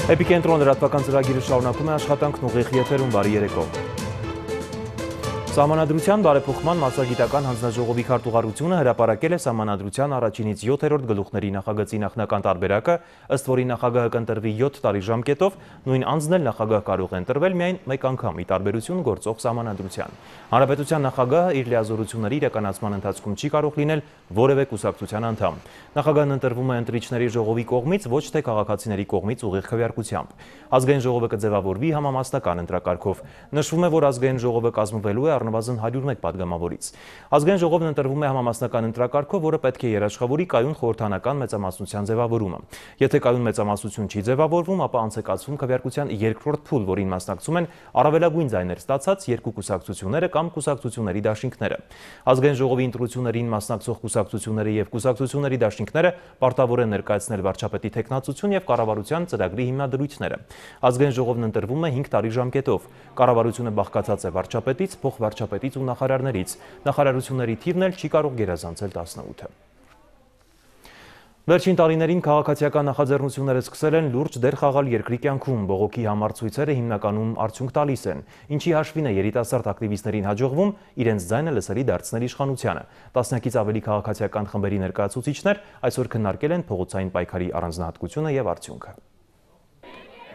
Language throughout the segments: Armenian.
Էպիկենտրոն լրատվական ծրագիրը շարունակում է աշխատանքն ուղիղ եթերում բարի երեկո։ Սահմանադրության բարեփոխման մասնագիտական հանձնաժողովի քարտուղարությունը հրապարակել է Սահմանադրության առաջինից 7-րդ գլուխների նախագծի նախնական տարբերակը, ըստ որի նախագահը կընտրվի 7 տարի ժամկետով, նույն անձն էլ նախագահ կարող է ընտրվել միայն մեկ անգամ՝ ի տարբերություն գործող Սահմանադրության։ Հանրապետության նախագահը իր լիազորությունների իրականացման ընթացքում չի կարող լինել որևէ կուսակցության անդամ։ Նախագահն ընտրվում է ընտրիչների ժողովի կողմից, ոչ թե քաղաքացիների կողմից ուղիղ քվեարկությամբ։ Ազգային ժողովը կձևավորվի համամասնական ընտրակարգով։ Նշվում է, որ ազգային ժողովը կազմվելու է առնվազն 101 падգամավորից։ Ազգային ժողովն ընտրվում է համամասնական ընտրակարգով, որը պետք է երաշխավորի կայուն խորհրդանական մեծամասնության ձևավորումը։ Եթե կայուն մեծամասնություն չի ձևավորվում, ապա անցեկացվում քվեարկության երկրորդ փուլ, որին մասնակցում են առավելագույն ձայներ ստացած երկու կուսակցությունները կամ կուսակցությունների դաշինքները։ Ազգային ժողովի ընտրություններին մասնակցող կուսակցությունները եւ կուսակցությունների դաշինքները պարտավոր են ներկայացնել վարչապետի թեկնածություն եւ կառավարության ծրագրի հիմնադրույթները։ Ազգային ժողովն ընտրվում է 5 տարի ժամկետով։ Կառավարությունը բաղկացած է վարչապետից, փոխվարչապետից ու նախարարներից։ Նախարարությունների թիվն էլ չի կարող գերազանցել 18-ը։ Վերջին տարիներին քաղաքացիական նախաձեռնությունները սկսել են լուրջ դեր խաղալ երկրի կյանքում, բողոքի համար ցույցերը հիմնականում արդյունք տալիս են, ինչի հաշվին է երիտասարդ ակտիվիստներին հաջողվում իրենց ձայնը լսելի դարձնել իշխանությանը։ Տասնյակից ավելի քաղաքացիական խմբերի ներկայացուցիչներ այսօր քննարկել են փողոցային պայքարի առանձնահատկությունը եւ արդյունքը։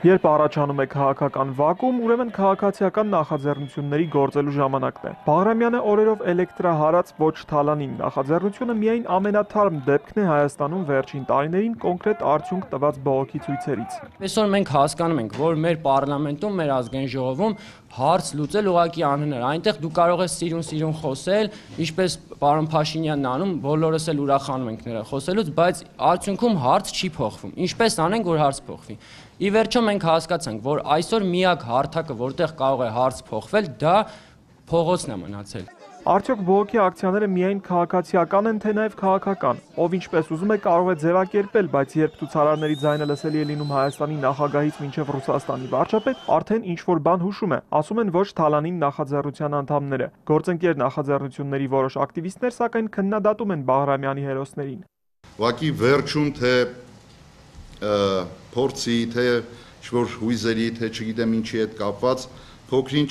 Երբ առաջանում է քաղաքական վակուում, ուրեմն քաղաքացիական նախաձեռնությունների գործելու ժամանակն է։ Բաղրամյանը օրերով էլեկտրահարած ոչ թալանին նախաձեռնությունը միայն ամենաթարմ դեպքն է Հայաստանում վերջին տարիներին կոնկրետ արդյունք տված բողոքի ցույցերից։ Այսօր մենք հասկանում ենք, որ մեր պարլամենտում, մեր ազգային ժողովում հարց լուծել ուղղակի անհնար։ Այնտեղ դու կարող ես սիրուն խոսել, ինչպես պարոն Փաշինյանն անում, բոլորս էլ ուրախանում ենք նրա խոսելուց, բայց արդյունքում հարց չի փոխվում։ Ինչպես անենք, որ հարց փոխվի։ Ի վերջո մենք հասկացանք, որ այսօր միակ հարթակը, որտեղ կարող է հարց փոխվել, դա փողոցն է մնացել։ Արդյոք բողոքի ակցիաները միայն քաղաքացիական են, թե նաև քաղաքական։ Ով ինչպես ուզում է կարող է ձևակերպել, բայց երբ ցուցարարների ձայնը լսելի է լինում Հայաստանի նախագահից մինչև Ռուսաստանի վարչապետ, արդեն ինչ-որ բան հուշում է, ասում են ոչ թալանին նախաձեռնության անդամները։ Գործընկեր նախաձեռնությունների որոշ ակտիվիստներ սակայն քննադատում են Բաղրամյանի հերոսներին։ Ուղղակի վերջում թե փորձի, թե ինչ-որ հույզերի, թե չգիտեմ ինչի հետ կապված փոքրինչ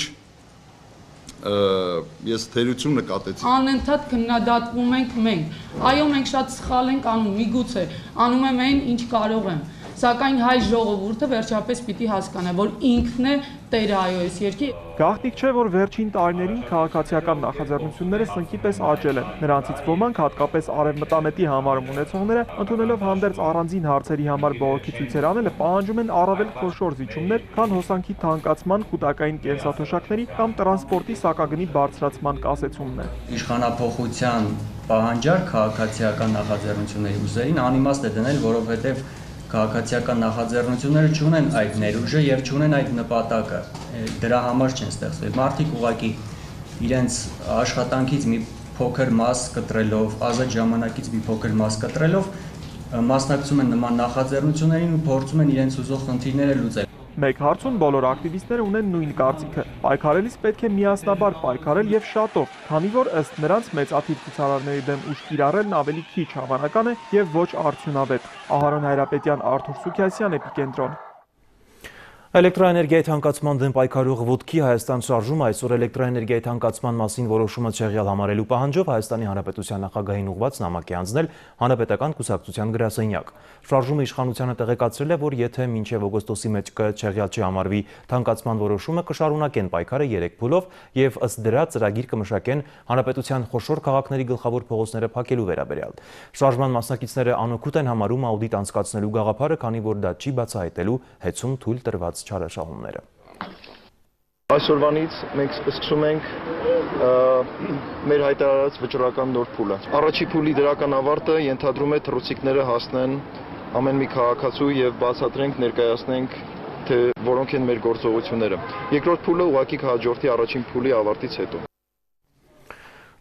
ես թերություն նկատեցի։ Անընդհատ քննադատվում ենք մենք։ Այո, մենք շատ սխալ ենք անում, միգուցե անում եմ այն, ինչ կարող եմ։ Սակայն հայ ժողովուրդը վերջապես պիտի հասկանա, որ ինքն է տերը այս երկրի։ Գաղտնիք չէ, որ վերջին տարիներին քաղաքացիական նախաձեռնությունները սնկի պես աճել են։ Նրանցից ոմանք, հատկապես արևմտամետի համարում ունեցողները, ընդունելով հանդերձ առանձին հարցերի համար բողոքի ցույցեր անելը, պահանջում են առավել խոշոր զիջումներ, քան հոսանքի թանկացման, կൂട്ടակային կենսաթոշակների կամ տրանսպորտի սակագնի բարձրացման կասեցումն է։ Իշխանափոխության պահանջար քաղաքացիական նախաձեռնությունների ուժերին անիմաստ է դնել, որովհետև քաղաքացիական նախաձեռնությունները չունեն այդ ներուժը եւ չունեն այդ նպատակը։ Դրա համար չեն ստեղծվել։ Մարդիկ ուղղակի իրենց աշխատանքից մի փոքր մաս կտրելով, ազատ ժամանակից մի փոքր մաս կտրելով մասնակցում են նման նախաձեռնություններին ու փորձում են իրենց ուզող խնդիրները լուծել։ Մեկ հարցում բոլոր ակտիվիստները ունեն նույն կարծիքը։ Պայքարելիս պետք է միասնաբար պայքարել եւ շատով, քանի որ ըստ նրանց մեծաթիվ ցուցարարների դեմ ուժ կիրառելն ավելի քիչ հավանական է եւ ոչ արդյունավետ։ Ահարոն Հայրապետյան, Արթուր Սուքիասյան, Էպիկենտրոն։ Էլեկտրաէներգիայի թանկացման դեմ պայքարող Ոտքի Հայաստան շարժումը այսօր էլեկտրաէներգիայի թանկացման մասին որոշումը չեղյալ համարելու պահանջով Հայաստանի Հանրապետության նախագահին ուղղված նամակ է անձնել Հանրապետական կուսակցության գրասենյակ։ Շարժումը իշխանությանը տեղեկացրել է, որ եթե մինչև օգոստոսի մեջ չեղյալ չհամարվի թանկացման որոշումը, կշարունակեն պայքարը 3 փուլով եւ ըստ դրա ծրագիր կմշակեն Հանրապետության խոշոր քաղաքների գլխավոր փողոցները փակելու վերաբերյալ։ Շարժման մասնակիցները անօգուտ են համարում աուդիտ անցկացնելու գաղափարը, քանի որ դա չի բացահայտելու հեծում թույլ տրված չարաշահումները։ Այսօրվանից մենք սկսում ենք մեր հայտարարած վճռական նոր փուլը։ Առաջի փուլի դրական ավարտը ենթադրում է թռուցիկները հասնեն ամեն մի քաղաքացու եւ բացատրենք, ներկայացնենք, թե որոնք են մեր գործողությունները։ Երկրորդ փուլը ուղղակի կհաջորդի առաջին փուլի ավարտից հետո։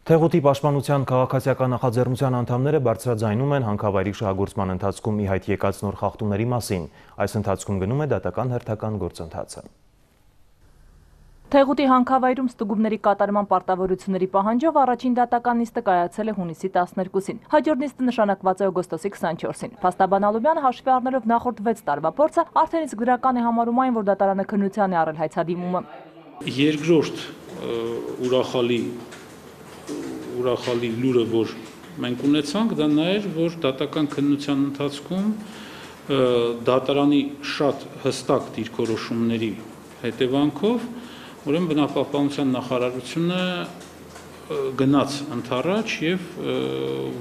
Թեղուտի պաշտպանության քաղաքացիական նախաձեռնության անդամները բարձրաձայնում են հանքավայրի շահագործման ընթացքում ի հայտ եկած նոր խախտումների մասին։ Այս ընթացքում գնում է դատական հերթական գործընթացը։ Թեղուտի հանքավայրում ստուգումների կատարման պարտավորությունների պահանջով առաջին դատական նիստը կայացել է հունիսի 12-ին։ Հաջորդ նիստը նշանակված է օգոստոսի 24-ին։ Փաստաբան Ալոմյանը հաշվի առնելով նախորդ 6 տարվա փորձը, արդեն իսկ դրական է համարում այն, որ դատարանը քննության է առել հայցադիմումը։ Երկրորդ ուրախալի լուրը, որ մենք ունեցանք, դա նա էր, որ դատական քննության ընթացքում դատարանի շատ հստակ դիրքորոշումների հետևանքով ուրեմն բնապահպանության նախարարությունը գնաց ընդառաջ եւ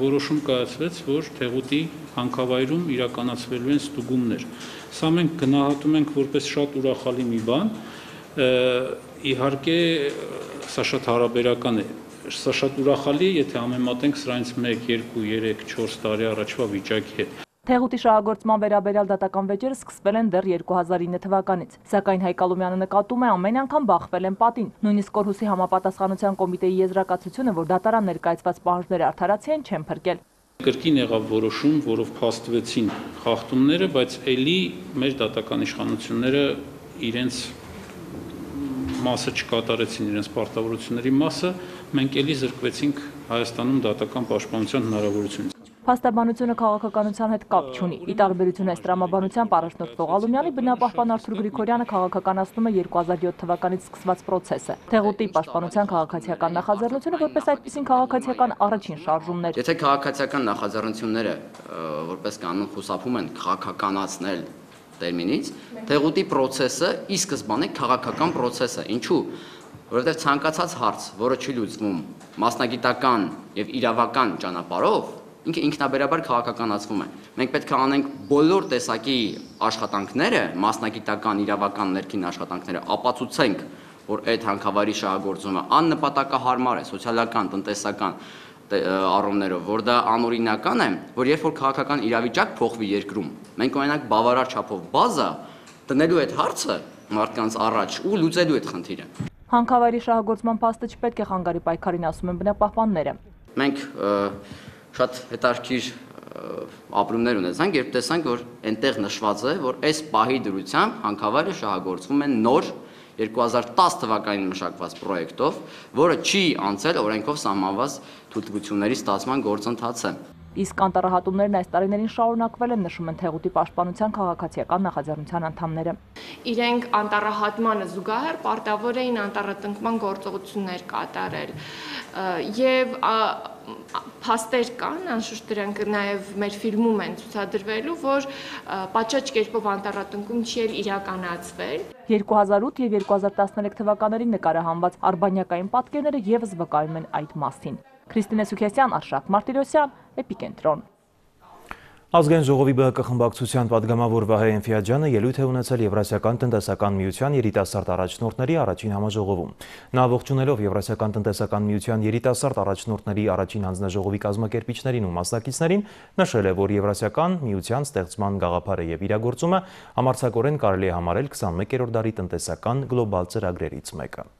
որոշում կայացվեց, որ Թեղուտի հանքավայրում իրականացվելու են ստուգումներ։ Սա մենք գնահատում ենք որպես շատ ուրախալի մի բան։ Իհարկե, սա շատ հարաբերական է։ Սա շատ ուրախալի է, եթե համեմատենք սրանից 1, 2, 3, 4 տարի առաջվա վիճակի հետ։ Թեղուտի շահագործման վերաբերյալ դատական վեճերը սկսվել են դեռ 2009 թվականից, սակայն Հայկ Ալոմյանը նկատում է ամեն անգամ բախվել են պատին, նույնիսկ Կորհուսի համապատասխանության կոմիտեի եզրակացությունը, որ դատարան ներկայացված պահանջները արդարացի են, չեն փրկել։ Կրկին եղավ որոշում, որով փաստվեցին խախտումները, բայց ելի մեր դատական իշխանությունները իրենց մասը չկատարեցին, իրենց պարտավորությունների մասը, մենք ելի զրկվեցինք Հայաստանում դատական պաշտպանության հնարավորությունից։ Փաստաբանությունը քաղաքականության հետ կապ չունի։ Ի տարբերություն այս տրամաբանությամբ առաջնորդվող Ալոմյանի, բնապահպան Արթուր Գրիգորյանը քաղաքականացնում է 2007 թվականից սկսված process-ը։ Թեղուտի պաշտպանության քաղաքացիական նախաձեռնությունը որպես այդպիսին քաղաքացիական առաջին շարժումն էր։ Եթե քաղաքացիական նախաձեռնությունները որպես կանոն խուսափում են քաղաքականացնել տերմինից, Թեղուտի process-ը ի սկզբանե քաղաքական process է։ Ինչու՞։ Որովհետև ցանկացած հարց, որը չի լուծվում մասնագիտական եւ իրավական ճանապարհով, ինքը ինքնաբերաբար քաղաքականացվում է։ Մենք պետք է անենք բոլոր տեսակի աշխատանքները, մասնագիտական, իրավական, ներքին աշխատանքները, ապացուցենք, որ այդ հանքավայրի շահագործումը աննպատակահարմար է, սոցիալական, տնտեսական առումներով, որ դա անօրինական է, որ երբ որ քաղաքական իրավիճակ փոխվի երկրում, մենք ունենանք բավարար չափով բազա դնելու այդ հարցը մարդկանց առաջ ու լուծելու այդ խնդիրը։ Հանքավայրի շահագործման փաստը չպետք է խանգարի պայքարին, ասում են բնապահպանները։ Մենք շատ հետաքրքիր ապրումներ ունեցանք, երբ տեսանք, որ այնտեղ նշված է, որ այս պահի դրությամբ հանքավայրը շահագործվում է նոր 2010 թվականին մշակված պրոյեկտով, որը չի անցել օրենքով սահմանված թույլտվությունների ստացման գործընթացը։ Իսկ անտառահատումներն այս տարիներին շարունակվել են, նշում են Թեղուտի պաշտպանության քաղաքացիական նախաձեռնության անդամները։ Իրենք անտառահատմանը զուգահեռ պարտավոր էին անտառատնկման գործողություններ կատարել եւ փաստեր կան, անշուշտ դրանք նաև մեր ֆիլմում են ցուցադրվելու, որ պատշաճ կերպով անտառատնկում չի իրականացվել։ 2008 եւ 2013 թվականներին նկարահանված արբանյակային պատկերները եւս վկայում են այդ մասին։ Քրիստինե Սուքեսյան, Արշակ Մարտիրոսյան, Էպիկենտրոն։ Ազգային ժողովի ԲՀԿ խմբակցության պատգամավոր Վահե Էնֆիաջյանը ելույթ է ունեցել Եվրասիական տնտեսական միության երիտասարդ առաջնորդների առաջին համաժողովում։ Նա ողջունելով Եվրասիական տնտեսական միության երիտասարդ առաջնորդների առաջին հանձնաժողովի կազմակերպիչներին ու մասնակիցներին, նշել է, որ Եվրասիական միության ստեղծման գաղափարը եւ իրագործումը համարձակորեն կարելի է համարել 21-րդ դարի տնտեսական գլոբալ ծրագրերից մեկը։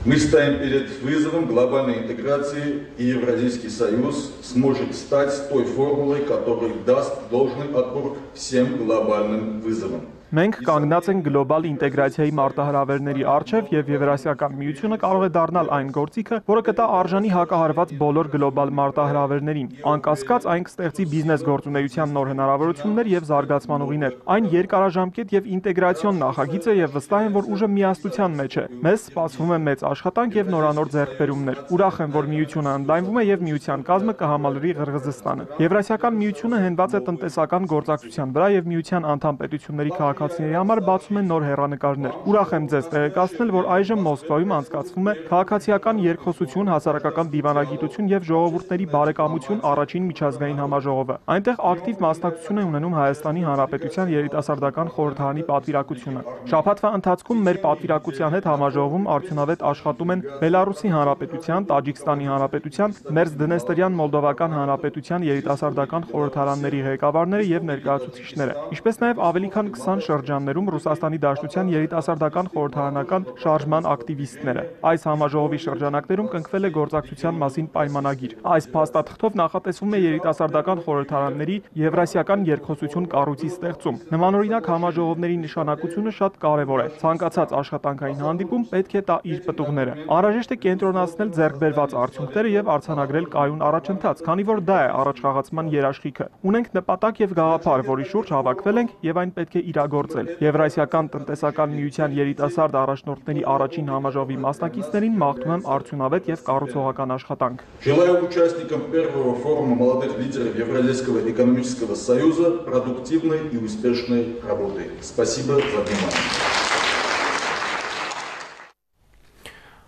Мы стоим перед вызовом глобальной интеграции, и Евразийский союз сможет стать той формулой, которая даст должный отпор всем глобальным вызовам. Մենք կանգնած ենք գլոբալ ինտեգրացիայի մարտահրավերների առջև եւ Եվրասիական միությունը կարող է դառնալ այն գործիքը, որը կտա արժանի հակահարված բոլոր գլոբալ մարտահրավերներին։ Անկասկած այն կստեղծի բիզնես գործունեության նոր հնարավորություններ եւ զարգացման ուղիներ։ Այն երկարաժամկետ եւ ինտեգրացիոն նախագիծ է եւ վստահ եմ, որ ուժը միասնության մեջ է։ Մեզ սպասվում է մեծ աշխատանք եւ նորանոր ձեռքբերումներ։ Ուրախ եմ, որ միությունը ընդլայնվում է եւ միության կազմը կհամալրի Ղրղզստանը։ Եվրասիական միությունը հենված է տնտեսական գործակցության վրա եւ միության անդամ պետությունների քաղաքացիների համար բացում են նոր հեռանկարներ։ Ուրախ եմ ձեզ տեղեկացնել, որ այժմ Մոսկվայում անցկացվում է քաղաքացիական երկխոսություն, հասարակական դիվանագիտություն եւ ժողովուրդների բարեկամություն առաջին միջազգային համաժողովը։ Այնտեղ ակտիվ մասնակցություն է ունենում Հայաստանի Հանրապետության երիտասարդական խորհրդարանի պատվիրակությունը։ Շաբաթվա ընթացքում մեր պատվիրակության հետ համաժողովում արդյունավետ աշխատում են Բելարուսի Հանրապետության, Տաջիկստանի Հանրապետության, Մերձդնեստրյան Մոլդովական Հանրապետության երիտասարդական խորհրդարանների ղեկավարները եւ ներկայացուցիչները, ինչպես նաեւ ավելի քան 20 շրջաններում Ռուսաստանի Դաշնության երիտասարդական խորհրդարանական շարժման ակտիվիստները։ Այս համաժողովի շրջանակներում կնքվել է գործակցության մասին պայմանագիր։ Այս փաստաթղթով նախատեսվում է երիտասարդական խորհրդարանների Եվրասիական երկխոսություն կառույցի ստեղծում։ Նմանօրինակ համաժողովների նշանակությունը շատ կարևոր է։ Ցանկացած աշխատանքային հանդիպում պետք է տա իր պտուղները։ Անհրաժեշտ է կենտրոնացնել ձեռքբերված արդյունքները եւ արձանագրել կայուն առաջընթաց, քանի որ դա է առաջխաղացման երաշխիքը։ Ունենք նպատակ եւ գաղափար, որի շուրջ հավաքվել ենք եւ այն պետք է իրագործել։ Եվրասիական տնտեսական միության երիտասարդ առաջնորդների առաջին համաժողովի մասնակիցներին մաղթում եմ արդյունավետ եւ կառուցողական աշխատանք։ Желаю участникам первого форума молодых лидеров Евразийского экономического союза продуктивной и успешной работы. Спасибо за внимание.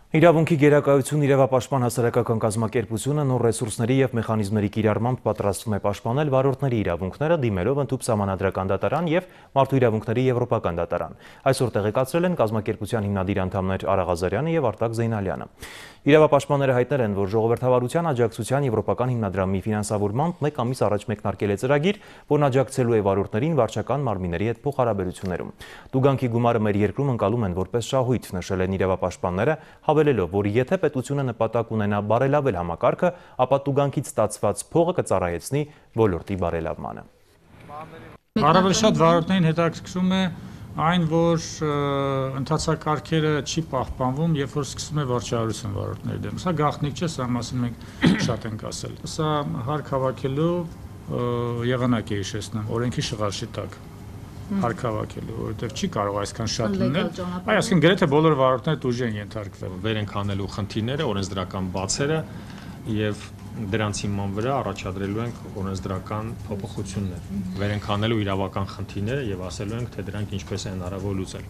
Իրավունքի գերակայություն իրավապաշտպան հասարակական կազմակերպությունը նոր ռեսուրսների եւ մեխանիզմների կիրառմամբ պատրաստվում է պաշտպանել վարորդների իրավունքները դիմելով ընդհանուր սահմանադրական դատարան եւ մարդու իրավունքների եվրոպական դատարան։ Այսօր տեղեկացրել են կազմակերպության հիմնադիր անդամներ Արա Ղազարյանը եւ Արտակ Զեյնալյանը։ Իրավապաշտպանները հայտնել են, որ ժողովրդավարության աջակցության եվրոպական հիմնադրամի ֆինանսավորմամբ մեկ ամիս առաջ մեկնարկել է ծրագիր, որն աջակցելու է վարորդներին վարչական մարմինների հետ փոխհարաբերություններում։ Տուգանքի գումարը մեր երկրում ընկալում են որպես շահույթ, նշել են իրավապաշտպանները, հավելելով, որ եթե պետությունը նպատակ ունենա բարելավել համակարգը, ապա տուգանքից ստացված փողը կծառայեցնի ոլորտի բարելավմանը։ Առավել շատ վարորդներին հետաքրքրում է այն, որ ընթացակարգերը չի պահպանվում, երբ որ սկսում է վարչահարություն վարորդների դեմ։ Սա գաղտնիք չէ, սա մասին մենք շատ ենք ասել։ Սա հարկ հավաքելու եղանակ է հիշեցնում, օրենքի շղարշի տակ հարկ հավաքելու, որովհետև չի կարող այսքան շատ լինել։ Այսինքն գրեթե բոլոր վարորդները տուժի են ենթարկվել։ Վեր ենք անելու խնդիրները, օրենսդրական բացերը եւ դրանց հիման վրա առաջադրելու ենք օրենսդրական փոփոխություններ։ Վեր ենք անելու իրավական խնդիրները եւ ասելու ենք, թե դրանք ինչպես է հնարավոր լուծել։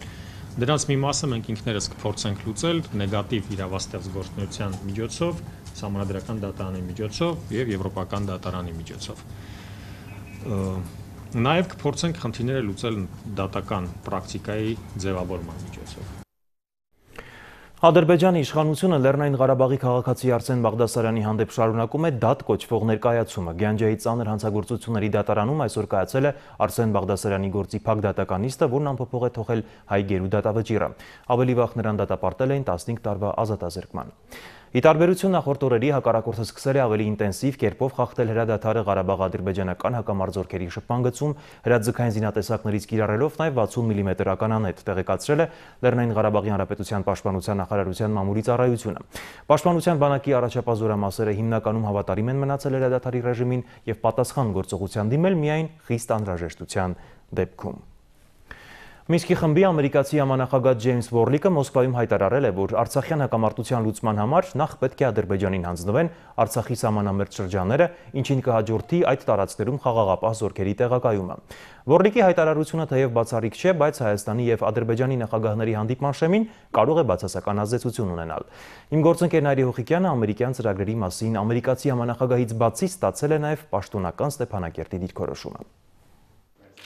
Դրանց մի մասը մենք ինքներս կփորձենք լուծել նեգատիվ իրավաստեղծ գործունեության միջոցով, սահմանադրական դատարանի միջոցով եւ եվրոպական դատարանի միջոցով։ Նաեւ կփորձենք խնդիրները լուծել դատական պրակտիկայի ձևավորման միջոցով։ Ադրբեջանի իշխանությունը Լեռնային Ղարաբաղի քաղաքացի Արսեն Բաղդասարյանի հանդեպ շարունակում է դատ կոչվող ներկայացումը։ Գյանջայի ծանր հանցագործությունների դատարանում այսօր կայացել է Արսեն Բաղդասարյանի գործի փակ դատականիստը, որն անփոփոխ է թողել հայ գերու դատավճիռը։ Ավելի վաղ նրան դատապարտել էին 15 տարվա ազատազրկման։ Ի տարբերություն նախորդ օրերի, հակառակորդը սկսել է ավելի ինտենսիվ կերպով խախտել հրադադարը Ղարաբաղ-ադրբեջանական հակամարտությունների շփման գծում, հրաձգային զինատեսակներից կիրառելով նաև 60 մմ ականանետ, տեղեկացրել է Լեռնային Ղարաբաղի Հանրապետության պաշտպանության նախարարության մամուլի ծառայությունը։ Պաշտպանության բանակի առաջապահ զորամասերը հիմնականում հավատարիմ են մնացել հրադադարի ռեժիմին եւ պատասխան գործողության դիմել միայն խիստ անհրաժեշտության դեպքում։ Մինսկի խմբի ամերիկացի համանախագահ Ջեյմս Վորլիկը Մոսկվայում հայտարարել է, որ Արցախյան հակամարտության լուծման համար նախ պետք է Ադրբեջանին հանձնվեն Արցախի սահմանամերձ շրջանները, ինչին կհաջորդի այդ տարածքներում խաղաղապահ զորքերի տեղակայումը։ Վորլիկի հայտարարությունը թեև բացառիկ չէ, բայց Հայաստանի եւ Ադրբեջանի նախագահների հանդիպման շեմին կարող է բացասական ազդեցություն ունենալ։ Իմ գործընկեր Նայիրի Հոխիկյանը ամերիկյան ծրագրերի մասին ամերիկացի համանախագահից բացի ստացել է նաեւ պաշտոնական Ստեփանակերտի դիրքորոշումը։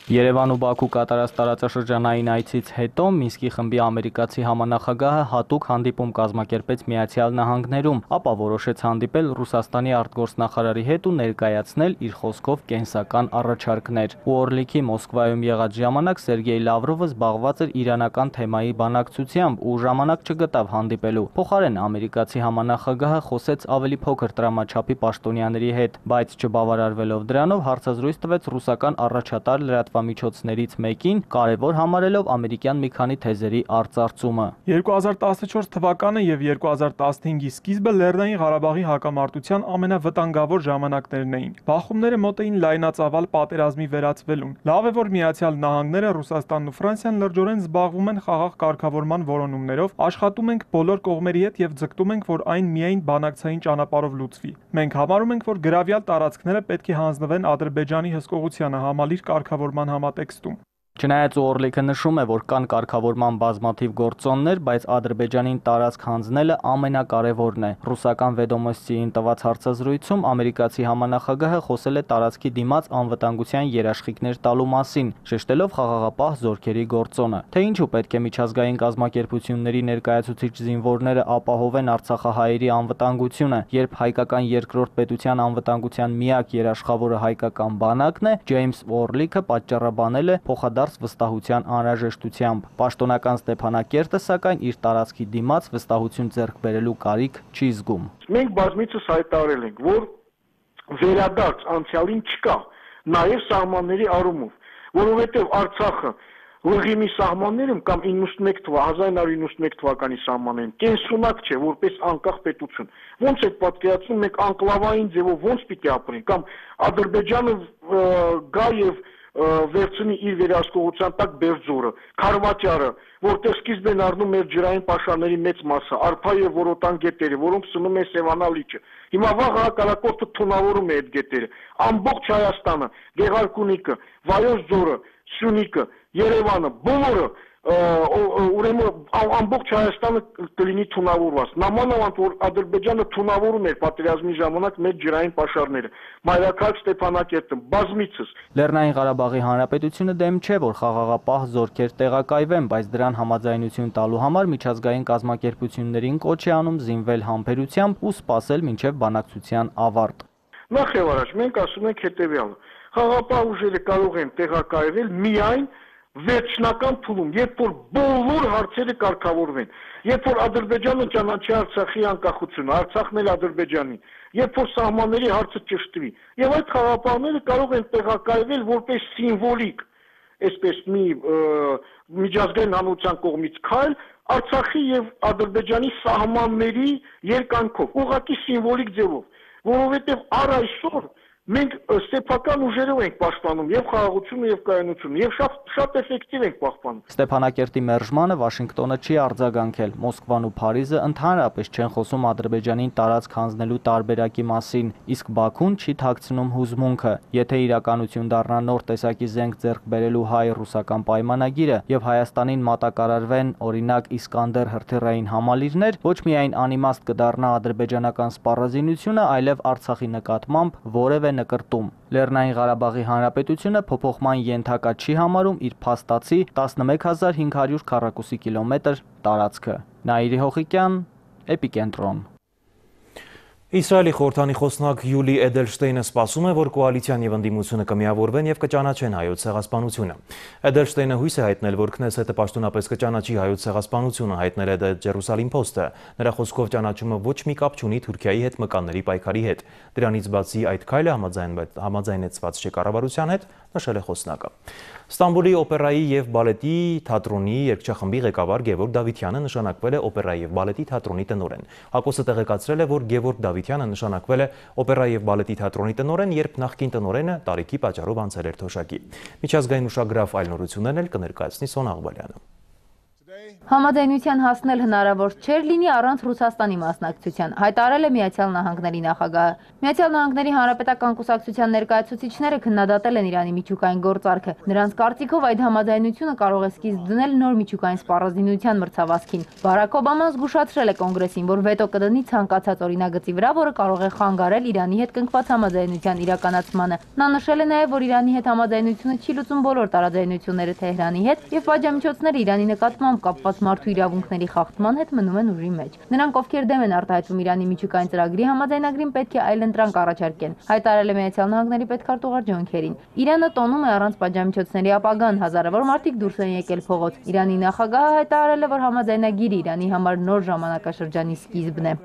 Երևան ու Բաքու կատարած տարածաշրջանային այցից հետո Մինսկի խմբի ամերիկացի համանախագահը հատուկ հանդիպում կազմակերպեց Միացյալ Նահանգներում, ապա որոշեց հանդիպել Ռուսաստանի արտգործնախարարի հետ ու ներկայացնել իր խոսքով կենսական առաջարկներ։ Օրլիկի Մոսկվայում եղած ժամանակ Սերգեյ Լավրովը զբաղված էր իրանական թեմայի բանակցությամբ ու ժամանակ չգտավ հանդիպելու։ Փոխարեն ամերիկացի համանախագահը խոսեց ավելի փոքր տրամաչափի պաշտոնյաների հետ, բայց չբավարարվելով դրանով հարցազրույց տվեց ռուսական առաջատար լրատվամիջոցներից մեկին, կարևոր համարելով ամերիկյան մի քանի թեզերի արծարծումը։ 2014 թվականը եւ 2015-ի սկիզբը Լեռնային Ղարաբաղի հակամարտության ամենավտանգավոր ժամանակներն էին։ Բախումները մոտ էին լայնածավալ պատերազմի վերածվելուն։ Լավ է, որ Միացյալ Նահանգները, Ռուսաստանն ու Ֆրանսիան լրջորեն զբաղվում են խաղաղ կարգավորման որոնումներով, աշխատում ենք բոլոր կողմերի հետ եւ ձգտում ենք, որ այն միայն բանակցային ճանապարհով լուծվի։ Մենք համարում ենք, որ գրավյալ տարածքները պետք է հանձնվեն Ադրբեջանի հսկողությանը համալիր կարգավորման համատեքստում։ Չնայած Օրլիկը նշում է, որ կան կարգավորման բազմաթիվ գործոններ, բայց Ադրբեջանին տարածք հանձնելը ամենակարևորն է։ Ռուսական Վեդոմոստիին տված հարցազրույցում ամերիկացի համանախագահը խոսել է տարածքի դիմաց անվտանգության երաշխիքներ տալու մասին, շեշտելով խաղաղապահ զորքերի գործոնը։ Թե ինչու պետք է միջազգային կազմակերպությունների ներկայացուցիչ զինվորները ապահովեն արցախահայերի անվտանգությունը, երբ հայկական երկրորդ պետության անվտանգության միակ երաշխավորը հայկական բանակն է, Ջեյմս Օրլիկը պատճառաբանել է փոխադարձ հանդարտ վստահության անհրաժեշտությամբ։ Պաշտոնական Ստեփանակերտը, սակայն, իր տարածքի դիմաց վստահություն ձեռք բերելու կարիք չի զգում։ Մենք բազմիցս հայտարարել ենք, որ վերադարձ անցյալին չկա, նաև սահմանների առումով, որովհետև Արցախը Լղիմի սահմաններում կամ 1991 թվականի սահմաններում կենսունակ չէ, որպես անկախ պետություն։ Ոնց է պատկերացնում մենք անկլավային ձևով ոնց պիտի ապրենք, կամ Ադրբեջանը գա եւ վերցնի իր վերահսկողության տակ Բերձորը, Խարվաճարը, որտեղ սկիզբ են առնում մեր ջրային պաշարների մեծ մասը, Արփա եւ Որոտան գետերը, որոնք սնում են Սևանա լիճը։ Հիմա վաղ հակառակորդը թունավորում է այդ գետերը։ Ամբողջ Հայաստանը, Գեղարքունիքը, Վայոց ձորը, Սյունիքը, Երևանը, բոլորը ուրեմն ամբողջ Հայաստանը կլինի թունավորված։ Նամանավանդ որ Ադրբեջանը թունավորում էր պատերազմի ժամանակ մեր ջրային պաշարները, Մայրաքաղաք, Ստեփանակերտը, բազմիցս։ Լեռնային Ղարաբաղի Հանրապետությունը դեմ չէ, որ խաղաղապահ զորքեր տեղակայվեն, բայց դրան համաձայնություն տալու համար միջազգային կազմակերպություններին կոչ է անում զինվել համբերությամբ ու սպասել մինչև բանակցության ավարտ։ Նախ եւ առաջ մենք ասում ենք հետեւյալը. խաղաղապահ ուժերը կարող են տեղակայվել միայն վերջնական փուլում, երբ որ բոլոր հարցերը կարգավորվեն, երբ որ Ադրբեջանը ճանաչի Արցախի անկախությունը, Արցախն էլ Ադրբեջանի, երբ որ սահմանների հարցը ճշտվի, եւ այդ խաղաղապահները կարող են տեղակայվել որպես սիմվոլիկ, այսպես մի միջազգային հանրության կողմից քայլ Արցախի եւ Ադրբեջանի սահմանների երկանքով, ուղղակի սիմվոլիկ ձևով, որովհետեւ առ այսօր մենք սեփական ուժերով ենք պաշտպանում եւ խաղաղությունը եւ կայունությունը եւ շատ էֆեկտիվ ենք պահպանում։ Ստեփանակերտի մերժմանը Վաշինգտոնը չի արձագանքել։ Մոսկվան ու Փարիզը ընդհանրապես չեն խոսում Ադրբեջանին տարածք հանձնելու տարբերակի մասին, իսկ Բաքուն չի թաքցնում հուզմունքը։ Եթե իրականություն դառնա նոր տեսակի զենք ձեռք բերելու հայ-ռուսական պայմանագիրը եւ Հայաստանին մատակարարվեն օրինակ Իսկանդեր հրթիռային համալիրներ, ոչ միայն անիմաստ կդառնա ադրբեջանական սպառազինությունը, այլև Արցախի նկատմամբ որևէ նկրտում։ Լեռնային Ղարաբաղի Հանրապետությունը փոփոխման ենթակա չի համարում իր փաստացի 11500 քառակուսի կիլոմետր տարածքը։ Նաիրի Հոխիկյան, Էպիկենտրոն։ Իսրայելի խորհրդանի խոսնակ Յուլի Էդելշտեյնը սպասում է, որ կոալիցիան եւ ընդդիմությունը կմիավորվեն եւ կճանաչեն հայոց ցեղասպանությունը։ Էդելշտեյնը հույս է հայտնել, որ Քնեսետը պաշտոնապես կճանաչի հայոց ցեղասպանությունը, հայտնել է Ջերուսալիմ Փոստը։ Նրա խոսքով ճանաչումը ոչ մի կապ չունի Թուրքիայի հետ մկանների պայքարի հետ։ Դրանից բացի այդ քայլը համաձայնեցված չէ կառավարության հետ, նշել է խոսնակը։ Ստամբուլի օպերայի եւ բալետի թատրոնի երգչախմբի ղեկավար Գևորգ Դավիթյանը նշանակվել է օպերայի եւ բալետի թատրոնի տնօրեն։ Հակոսը տեղեկացրել է, որ Գևորգ Դավիթյանը նշանակվել է օպերայի եւ բալետի թատրոնի տնօրեն, երբ նախկին տնօրենը տարիքի պատճառով անցել էր թոշակի։ Միջազգային ուշագրավ այլ նորություններն էլ կներկայացնի Սոնա Աղբալյանը։ Համաձայնության հասնել հնարավոր չէր լինի առանց Ռուսաստանի մասնակցության, հայտարարել է Միացյալ Նահանգների նախագահը։ Միացյալ Նահանգների Հանրապետական կուսակցության ներկայացուցիչները քննադատել են Իրանի միջուկային գործարքը։ Նրանց կարծիքով այդ համաձայնությունը կարող է սկիզբ դնել նոր միջուկային սպառազինության մրցավազքին։ Բարաք Օբաման զգուշացրել է կոնգրեսին, որ վետո կդնի ցանկացած օրինագծի վրա, որը կարող է խանգարել Իրանի հետ կնքված համաձայնության իրականացմանը։ Նա նշել է նաև, որ Իրանի հետ համաձայնությունը չի լուծում բոլոր տարաձայնությունները Թեհրանի հետ եւ պատժամիջոցները Իրանի նկատմամբ կապված մարդու իրավունքների խախտման հետ մնում են ուժի մեջ։ Նրանք, ովքեր դեմ են արտահայտվում Իրանի միջուկային ծրագրի համաձայնագրին, պետք է այլընտրանք առաջարկեն, հայտարարել է Միացյալ Նահանգների պետքարտուղար Ջոն Քերին։ Իրանը տոնում է առանց պատժամիջոցների ապագան, հազարավոր մարդիկ դուրս են եկել փողոց։ Իրանի նախագահը հայտարարել է, որ համաձայնագիրը Իրանի համար նոր ժամանակաշրջանի սկիզբն է։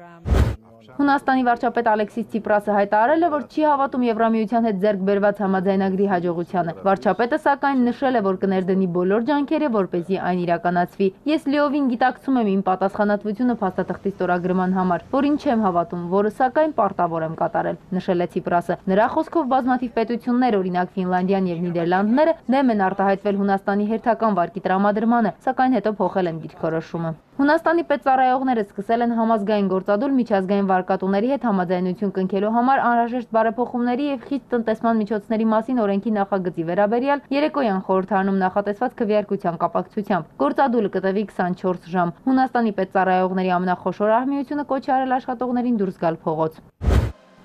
Հունաստանի վարչապետ Ալեքսիս Ցիպրասը հայտարարել է, որ չի հավատում Եվրամիության հետ ձեռք բերված համաձայնագրի հաջողությանը։ Վարչապետը սակայն նշել է, որ կներդնի բոլոր ջանքերը, որպեսզի այն իրականացվի։ Ես լիովին գիտակցում եմ իմ պատասխանատվությունը փաստաթղթի ստորագրման համար, որին չեմ հավատում, որը սակայն պարտավոր եմ կատարել, նշել է Ցիպրասը։ Նրա խոսքով բազմաթիվ պետություններ, օրինակ Ֆինլանդիան եւ Նիդերլանդները, դեմ են արտահայտվել Հունաստանի հերթական վարկի տրամադրմանը, սակայն հետո փոխել են դիրքորոշումը։ Հունաստանի պետծառայողները սկսել են համազգային գործադուլ միջազգային վարկատուների հետ համաձայնություն կնքելու համար անհրաժեշտ բարեփոխումների եւ խիստ տնտեսման միջոցների մասին օրենքի նախագծի վերաբերյալ երեկոյան խորհրդարանում նախատեսված քվեարկության կապակցությամբ։ Գործադուլը կտևի 24 ժամ։ Հունաստանի պետծառայողների ամենախոշոր արհմիությունը կոչ է արել աշխատողներին դուրս գալ փողոց։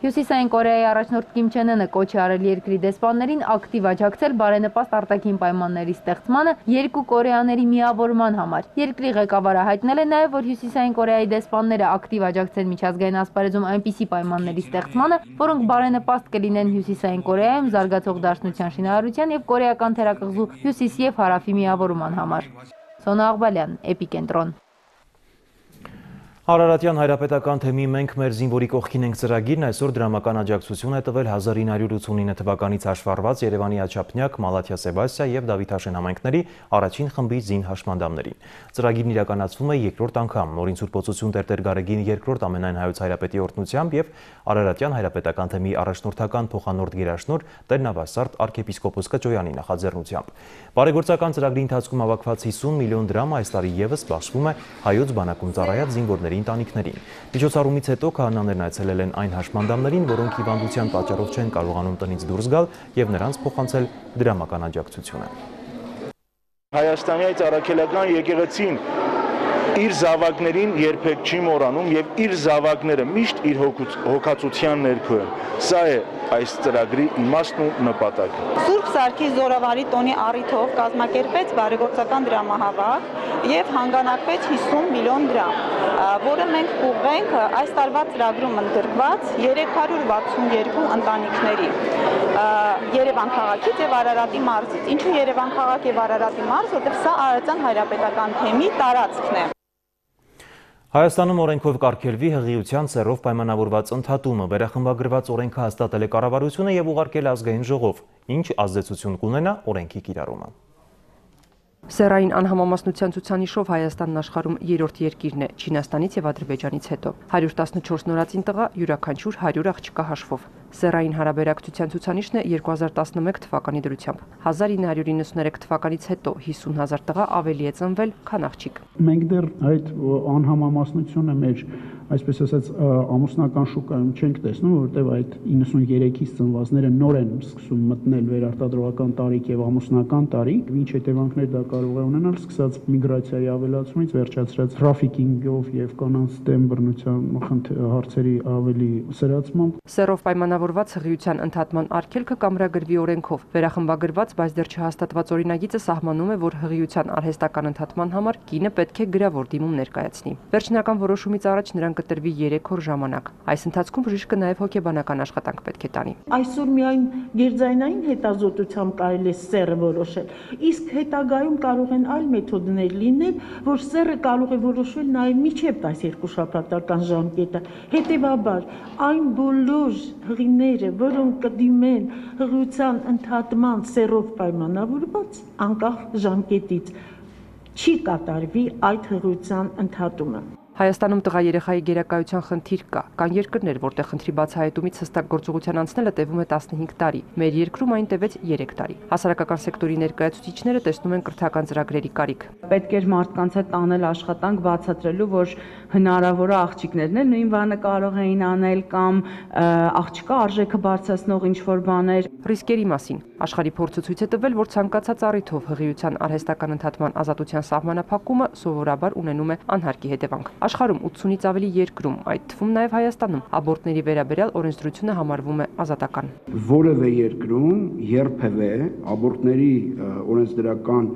Հյուսիսային Կորեայի առաջնորդ Կիմ Չեն Ընը կոչ է արել երկրի դեսպաններին ակտիվ աջակցել բարենպաստ արտաքին պայմանների ստեղծմանը երկու Կորեաների միավորման համար։ Երկրի ղեկավարը հայտնել է նաև, որ Հյուսիսային Կորեայի դեսպանները ակտիվ աջակցեն միջազգային ասպարեզում այնպիսի պայմանների ստեղծմանը, որոնք բարենպաստ կլինեն Հյուսիսային Կորեայում զարգացող դաշնության շինարարության եւ կորեական թերակղզու հյուսիս եւ հարավի միավորման համար։ Սոնա Աղբալյան, Էպիկենտրոն։ Արարատյան հայրապետական թեմի «Մենք մեր զինվորի կողքին ենք» ծրագիրն այսօր դրամական աջակցություն է տվել 1989 թվականից հաշվառված Երևանի Աչափնյակ, Մալաթիա Սեբաստիա եւ Դավիթաշեն համայնքների առաջին խմբի զին հաշմանդամներին։ Ծրագիրն իրականացվում է երկրորդ անգամ նորին սուրբոցություն Տեր-Տեր Գարեգին երկրորդ ամենայն հայոց հայրապետի օրհնությամբ եւ Արարատյան հայրապետական թեմի առաջնորդական փոխանորդ գերաշնորհ Տեր Նավասարդ arczepiskopos Կճոյանի նախաձեռնությամբ։ Բարեգործական ծրագրի ընթացքում հավաքված 50 միլիոն դրամ այս տարի եւս բաշխվում է հայոց բանակում ծառայած զինվորների ընտանիքներին։ Միջոցառումից հետո քահանաներն այցելել են այն հաշմանդամներին, որոնք հիվանդության պատճառով չեն կարողանում տնից դուրս գալ եւ նրանց փոխանցել դրամական աջակցությունը։ Հայաստանի այդ առաքելական եկեղեցին իր զավակներին երբեք չի մոռանում եւ իր զավակները միշտ իր հոգացության ներքո են։ Սա է այս ծրագրի իմաստն ու նպատակը։ Սուրբ Սարգիս Զորավարի տոնի առիթով կազմակերպեց բարեգործական դրամահավաք եւ հանգանակվեց 50 միլիոն դրամ, որը մենք կուղղենք այս տարվա ծրագրում ընդգրկված 362 ընտանիքների Երևան քաղաքից եւ Արարատի մարզից։ Ինչու Երևան քաղաք եւ Արարատի մարզ, որտեղ սա Արարատյան հայրապետական թեմի տարածքն է։ Հայաստանում օրենքով կարգելվի հղիության սեռով պայմանավորված ընդհատումը, վերախմբագրված օրենքը հաստատել է կառավարությունը եւ ուղարկել ազգային ժողով, ինչ ազդեցություն կունենա օրենքի կիրառումը։ Սեռային անհամամասնության ցուցանիշով Հայաստանն աշխարհում երրորդ երկիրն է Չինաստանից եւ Ադրբեջանից հետո։ 114 նորածին տղա յուրաքանչյուր 100 աղջկա հաշվով։ Սեռային հարաբերակցության ցուցանիշն է 2011 թվականի դրությամբ։ 1993 թվականից հետո 50,000 տղա ավելի է ծնվել, քան աղջիկ։ Մենք դեռ այդ անհամամասնությունը մեր, այսպես ասած, ամուսնական շուկայում չենք տեսնում, որովհետև այդ 93-ից ծնվածները նոր են սկսում մտնել վերարտադրողական տարիք եւ ամուսնական տարիք, ինչ հետևանքներ դա կարող է ունենալ, սկսած միգրացիայի ավելացումից, վերջացրած թրաֆիկինգով եւ կանանց դեմ բռնության հարցերի ավելի սրացմամբ։ Սեռով պայմանավորված հղիության ընդհատման արգելքը կամրագրվի օրենքով։ Վերախմբագրված, բայց դեռ չհաստատված օրինագիծը սահմանում է, որ հղիության արհեստական ընդհատման համար կինը պետք է գրավոր դիմում ներկայացնի։ Վերջնական որոշումից առաջ նրան կտրվի 3 օր ժամանակ։ Այս ընթացքում բժիշկը նաև հոգեբանական աշխատանք պետք է տանի։ Այսօր միայն գերձայնային հետազոտությամբ կարելի է սեռը որոշել, իսկ հետագայում կարող են այլ մեթոդներ լինել, որ սեռը կարող է որոշվել նաև միջև այս 2 շաբաթական ժամկետը։ Հետևաբար, այն բոլոր հղիները, որոնք կդիմեն հղիության ընդհատման սեռով պայմանավորված, անկախ ժամկետից չի կատարվի այդ հղիության ընդհատումը։ Հայաստանում տղա երեխայի գերակայության խնդիր կա։ Կան երկրներ, որտեղ խնդրի բացահայտումից հստակ գործողության անցնելը տևում է 15 տարի։ Մեր երկրում այն տևեց 3 տարի։ Հասարակական սեկտորի ներկայացուցիչները տեսնում են կրթական ծրագրերի կարիք։ Պետք էր մարդկանց հետ անել աշխատանք բացատրելու, որ հնարավոր է աղջիկներն էլ նույն բանը կարող էին անել կամ աղջկա արժեքը բարձրացնող ինչ-որ բաներ։ Ռիսկերի մասին աշխարհի փորձը ցույց է տվել, որ ցանկացած առիթով հղիության արհեստական ընդհատման ազատության սահմանափակումը սովորաբար ունենում է անհարկի հետևանք։ Աշխարհում 80-ից ավելի երկրում, այդ թվում նաև Հայաստանում, աբորտների վերաբերյալ օրենսդրությունը համարվում է ազատական։ Որևէ երկրում երբևէ աբորտների օրենսդրական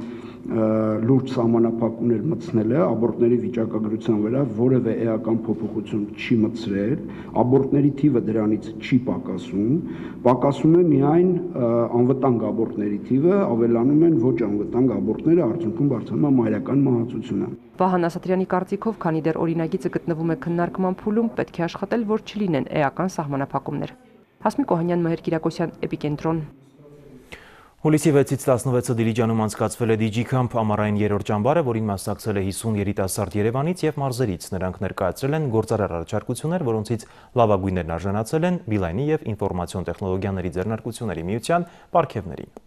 լուրջ սահմանափակումներ մտցնելը աբորտների վիճակագրության վրա որևէ էական փոփոխություն չի մտցրել, աբորտների թիվը դրանից չի պակասում է միայն անվտանգ աբորտների թիվը, ավելանում են ոչ անվտանգ աբորտները, արդյունքում բարձրանում է մայրական մահացությունը։ Վահան Ասատրյանի կարծիքով, քանի դեռ օրինագիծը գտնվում է քննարկման փուլում, պետք է աշխատել, որ չլինեն էական սահմանափակումներ։ Հասմիկ Օհանյան, Մհեր Կիրակոսյան, Էպիկենտրոն։ Հուլիսի 6-ից 16-ը Դիլիջանում անցկացվել է DigiCamp ամառային երրորդ ճամբարը, որին մասնակցել է 50 երիտասարդ Երևանից եւ մարզերից։ Նրանք ներկայացրել են գործարար առաջարկություններ, որոնցից լավագույններն արժանացել են Beeline եւ ինֆորմացիոն տեխնոլոգիաների ձեռնարկությունների միության պարգևներին։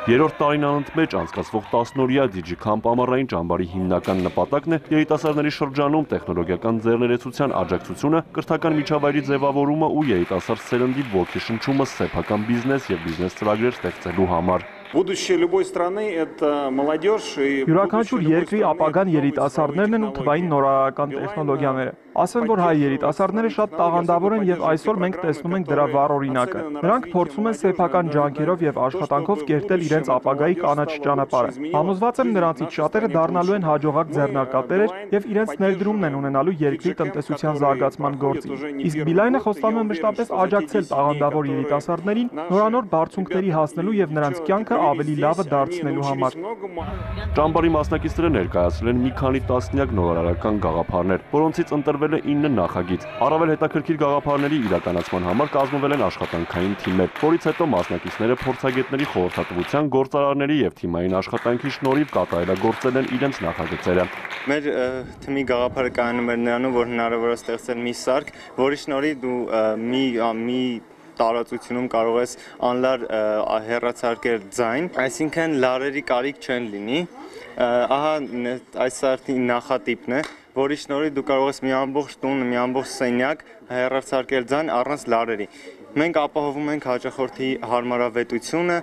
Երրորդ տարին անընդմեջ անցկացվող 10-օրյա DigiCamp ամառային ճամբարի հիմնական նպատակն է երիտասարդների շրջանում տեխնոլոգիական ձեռներեցության աջակցությունը, կրթական միջավայրի ձևավորումը ու երիտասարդ սերնդի ոգեշնչումը սեփական բիզնես եւ բիզնես ծրագրեր ստեղծելու համար։ Будущее любой страны это молодежь и յուրաքանչյուր երկրի ապագան երիտասարդներն են ու թվային նորարարական տեխնոլոգիաները։ Ասեմ, որ հայ երիտասարդները շատ տաղանդավոր են եւ այսօր մենք տեսնում ենք դրա վառ օրինակը։ Նրանք փորձում են սեփական ջանքերով եւ աշխատանքով կերտել իրենց ապագայի կանաչ ճանապարհը։ Համոզված եմ, նրանցից շատերը դառնալու են հաջողակ ձեռնարկատերեր եւ իրենց ներդրումն են ունենալու երկրի տնտեսության զարգացման գործին։ Իսկ Բիլայնը խոստանում է մշտապես աջակցել տաղանդավոր երիտասարդներին նորանոր բարձունքների հասնելու եւ նրանց կյանքը ավելի լավը դարձնելու համար։ Ճամբարի մասնակիցները ներկայացրել են մի քանի տասնյակ նորարարական գաղափարներ, որոնցից ընտրվել է 9 նախագիծ։ Առավել հետաքրքիր գաղափարների իրականացման համար կազմվել են աշխատանքային թիմեր, որից հետո մասնակիցները փորձագետների խորհրդատվության, գործարարների եւ թիմային աշխատանքի շնորհիվ կատարելագործել են իրենց նախագծերը։ Մեր թիմի գաղափարը կայանում էր նրանում, որ հնարավոր է ստեղծել մի սարք, որի շնորհիվ դու մի տարածությունում կարող ես անլար հեռացարկել ձայն, այսինքն լարերի կարիք չեն լինի։ Ահա այս սարքի նախատիպն է, որի շնորհիվ դու կարող ես մի ամբողջ տուն, մի ամբողջ սենյակ հեռացարկել ձայն առանց լարերի։ Մենք ապահովում ենք հաճախորդի հարմարավետությունը,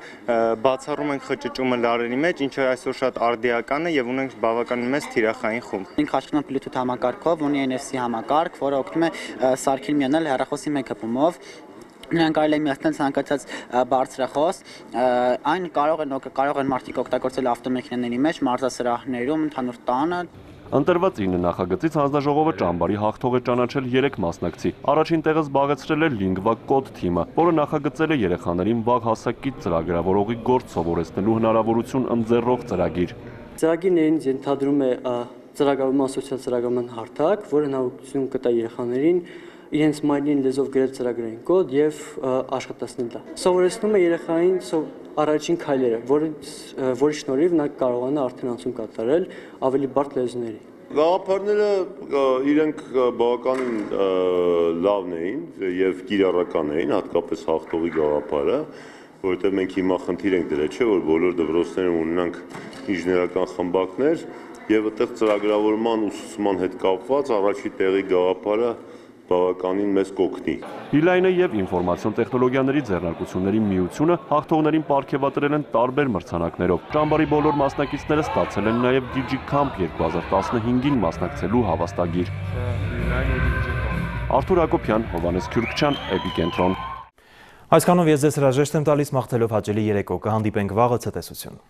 բացառում ենք խճճումը լարերի մեջ, ինչը այսօր շատ արդիական է եւ ունենք բավականին մեծ թիրախային խումբ։ Մենք աշխատում ենք Bluetooth համակարգով, ունի NFC համակարգ, որը օգնում է սարքին միանալ հեռախոսի մեկ հպումով։ Նրան կարելի է միացնել ցանկացած բարձրախոս, այն կարող են մարդիկ օգտագործել ավտոմեքենաների մեջ, մարզասրահներում, ընդհանուր տանը։ Ընտրված 9 նախագծից հանձնաժողովը ճամբարի հաղթող է ճանաչել 3 մասնակցի։ Առաջին տեղը զբաղեցրել է Lingva Code թիմը, որը նախագծել է երեխաներին վաղ հասակից ծրագրավորողի գործ սովորեցնելու հնարավորություն ընձեռող ծրագիր։ Ծրագիրներից ենթադրում է ծրագրավորման սոցիալ ծրագրավորման հարթակ, որը հնարավորություն կտա երեխաներին իրենց մայրին լեզվով գրել ծրագրային կոդ եւ աշխատացնել դա։ Սովորեցնում է երեխային առաջին քայլերը, որի շնորհիվ նա կարողանա արդեն անցում կատարել ավելի բարդ լեզուների։ Գաղափարները իրենք բավականին լավն էին եւ կիրառական էին, հատկապես հաղթողի գաղափարը, որովհետեւ մենք հիմա խնդիր ենք դրել, չէ՞ որ բոլոր դպրոցներում ունենանք ինժեներական խմբակներ եւ այդտեղ ծրագրավորման ուսուցման հետ կապված առաջի տեղի գաղափարը բավականին մեծ կօգնի։ Բիլայնը եւ ինֆորմացիոն տեխնոլոգիաների ձեռնարկությունների միությունը հաղթողներին պարգևատրել են տարբեր մրցանակներով։ Ճամբարի բոլոր մասնակիցները ստացել են նաեւ DigiCamp 2015-ին մասնակցելու հավաստագիր։ Արթուր Հակոբյան, Հովհաննես Քյուրքչյան, Էպիկենտրոն։ Այսքանով ես ձեզ հրաժեշտ եմ տալիս, մաղթելով հաճելի երեկո, կհանդիպենք վաղը ցտեսություն։